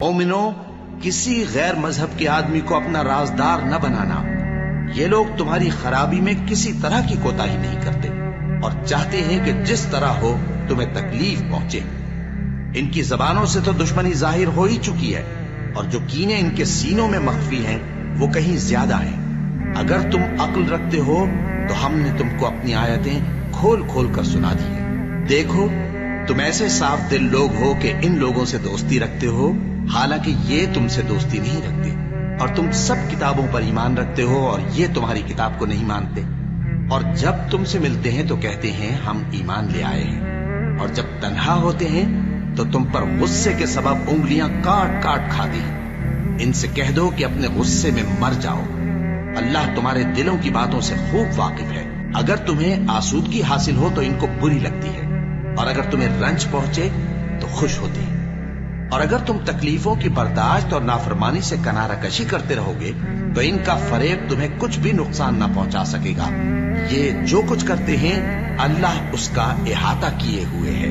مومنو، کسی غیر مذہب کے آدمی کو اپنا رازدار نہ بنانا۔ یہ لوگ تمہاری خرابی میں کسی طرح کی کوتاہی نہیں کرتے اور چاہتے ہیں کہ جس طرح ہو تمہیں تکلیف پہنچے۔ ان کی زبانوں سے تو دشمنی ظاہر ہو ہی چکی ہے، اور جو کینے ان کے سینوں میں مخفی ہیں وہ کہیں زیادہ ہیں۔ اگر تم عقل رکھتے ہو تو ہم نے تم کو اپنی آیتیں کھول کھول کر سنا دی ہیں۔ دیکھو، تم ایسے صاف دل لوگ ہو کہ ان لوگوں سے دوستی رکھتے ہو، حالانکہ یہ تم سے دوستی نہیں رکھتے، اور تم سب کتابوں پر ایمان رکھتے ہو اور یہ تمہاری کتاب کو نہیں مانتے۔ اور جب تم سے ملتے ہیں تو کہتے ہیں ہم ایمان لے آئے ہیں، اور جب تنہا ہوتے ہیں تو تم پر غصے کے سبب انگلیاں کاٹ کاٹ کھاتے ہیں۔ ان سے کہہ دو کہ اپنے غصے میں مر جاؤ، اللہ تمہارے دلوں کی باتوں سے خوب واقف ہے۔ اگر تمہیں آسودگی حاصل ہو تو ان کو بری لگتی ہے، اور اگر تمہیں رنج پہنچے تو خوش ہوتے ہیں۔ اور اگر تم تکلیفوں کی برداشت اور نافرمانی سے کنارہ کشی کرتے رہو گے تو ان کا فریب تمہیں کچھ بھی نقصان نہ پہنچا سکے گا۔ یہ جو کچھ کرتے ہیں اللہ اس کا احاطہ کیے ہوئے ہے۔